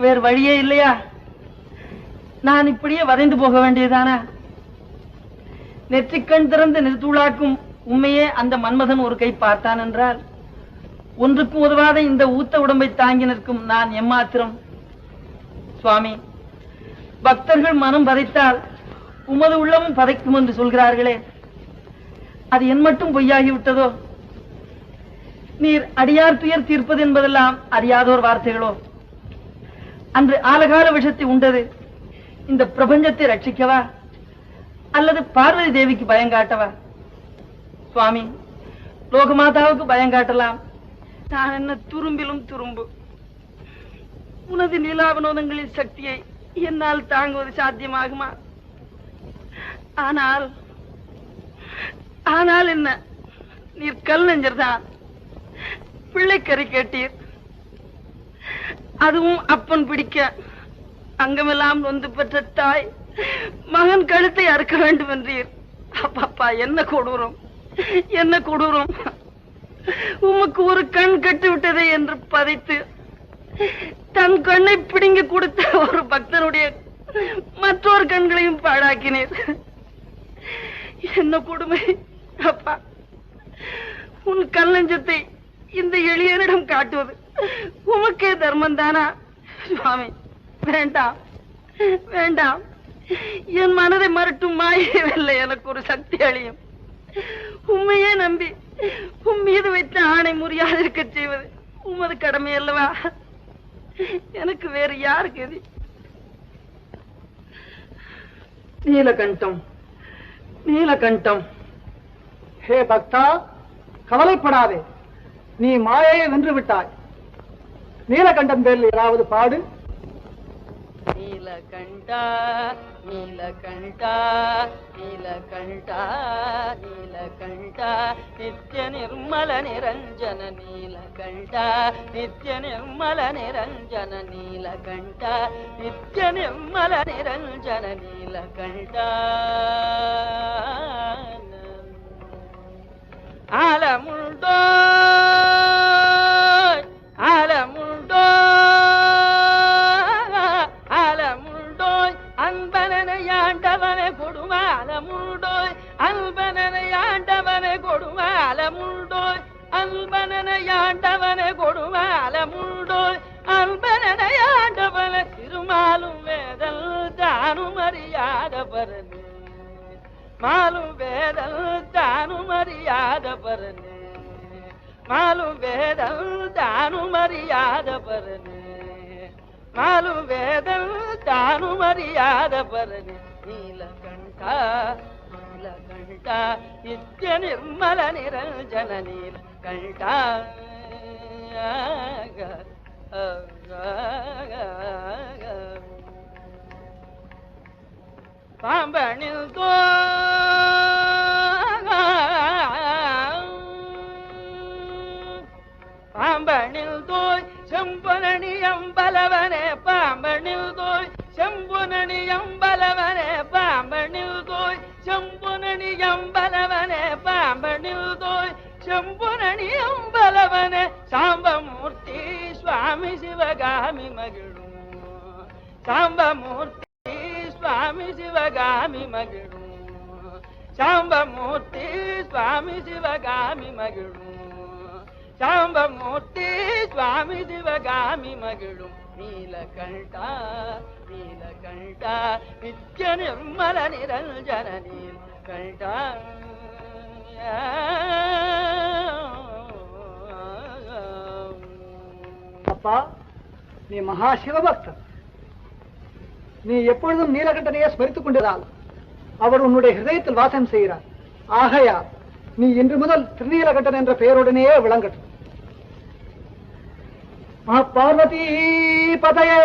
வேறு வழியே இல்லையா? நான் இப்படியே வதைந்து போக வேண்டியதானா? நெற்றிக்கண் திறந்து நிறுத்துளாக்கும் உண்மையே அந்த மன்மதன் ஒரு கை பார்த்தான் என்றால், ஒன்றுக்கு உதவாத இந்த ஊத்த உடம்பை தாங்கி நிற்கும் நான் எம்மாத்திரம்? சுவாமி, பக்தர்கள் மனம் பதைத்தால் உமது உள்ளமும் பதைக்கும் என்று சொல்கிறார்களே, அது என் மட்டும் பொய்யாகிவிட்டதோ? நீர் அடியார் துயர் தீர்ப்பது என்பதெல்லாம் அறியாதோர் வார்த்தைகளோ? அன்று ஆலகால விஷத்தை உண்டது இந்த பிரபஞ்சத்தை ரட்சிக்கவா, அல்லது பார்வதி தேவிக்கு பயங்காட்டவா? சுவாமி, லோகமாதாவுக்கு பயங்காட்டலாம். நான் என்ன துரும்பிலும் துரும்பு. உனது நிலா வினோதங்களின் சக்தியை என்னால் தாங்குவது சாத்தியமாகுமா? ஆனால் ஆனால் என்ன, நீர் கல் நெஞ்சர்தான். பிள்ளைக்கறி கேட்டீர், அதுவும் அப்பன் பிடிக்க. அங்கமெல்லாம் நொந்து பெற்ற தாய் மகன் கழுத்தை அறுக்க வேண்டும் என்றீர். அப்பா, என்ன கொடூரம், என்ன கொடூரம்! உமக்கு ஒரு கண் கட்டு விட்டதே என்று பதைத்து தன் கண்ணை பிடுங்கி கொடுத்த ஒரு பக்தனுடைய மற்றொரு கண்களையும் பாழாக்கினீர். என்ன கொடுமை! அப்பா, உன் கல்லஞ்சத்தை இந்த எளியனிடம் காட்டுவது உமக்கே தர்மம் தானா? சுவாமி, வேண்டாம் வேண்டாம். என் மனதை மறட்டும் மாயவில்லை, எனக்கு ஒரு சக்தி அழியும். உண்மையே நம்பி உன் மீது வைத்த ஆணை முறியாதிருக்க செய்வது உமது கடமை அல்லவா? எனக்கு வேறு யாரு கதி? நீலகண்டம், நீலகண்டம். ஹே பக்தா, கவலைப்படாதே, நீ மாயையை வென்று விட்டாய். நீலகண்டம் பேரில் ஏதாவது பாடு. நீலகண்டா நீலகண்டா நீலகண்டா நீலகண்டா நித்ய நிர்மல நிரஞ்சன நீலகண்டா நித்ய நிர்மல நிரஞ்சன நீலகண்டா நித்ய நிர்மல நிரஞ்சன நீலகண்டா ஆலமுண்டோ ஆலமுண்டோ ஆலமுண்டோய் அன்பனையாண்டவனை கொடுமாலமுண்டோய் அன்பனையாண்டவனை கொடுமாலமுண்டோய் அன்பனையாண்டவனை கொடுமாலமுண்டோய் அன்பனையாண்டவனை திருமாலும் வேதல் தானும் அறியாத பரனே மாலும் வேதல் தானும் அறியாத பரனே மாலும் வேதல் தானும் அறியாத பரனே மாலும் வேதல் தானும் அறியாத பரனே நீலகண்டா நீலகண்டா நித்ய நிர்மல நிரஞ்சன நீலகண்டா பாம்பனில் பாம்பனில் தோய் செம்பனணி அம்பலவனே பாம்பனில் தோய் செம்புனணி அம்பலவனே பாம்பனில் தோய் செம்புனணி அம்பலவனே பாம்பனில் தோய் செம்புனணி அம்பலவனே சாம்பமூர்த்தி சுவாமி சிவகாமி மகிழும் சாம்பமூர்த்தி சுவாமி சிவகாமி மகிழும் சாம்பமூர்த்தி சுவாமி சிவகாமி மகிழும் சாம்பமூர்த்தி சுவாமி சிவகாமி மகிழும் நீலகண்டா நீலகண்டா நித்ய நிர்மல நிரஞ்சன நீலகண்டா அப்பா, நீ மகா சிவபக்தன். நீ எப்பொழுதும் நீலகண்டனையே ஸ்மரித்துக் கொண்டிருந்தால் அவர் உன்னுடைய ஹிருதயத்தில் வாசம் செய்கிறார். ஆகையால் நீ இன்று முதல் திருநீலகண்டன் என்ற பெயருடனேயே விளங்கட்டும். பார்வதி பதையே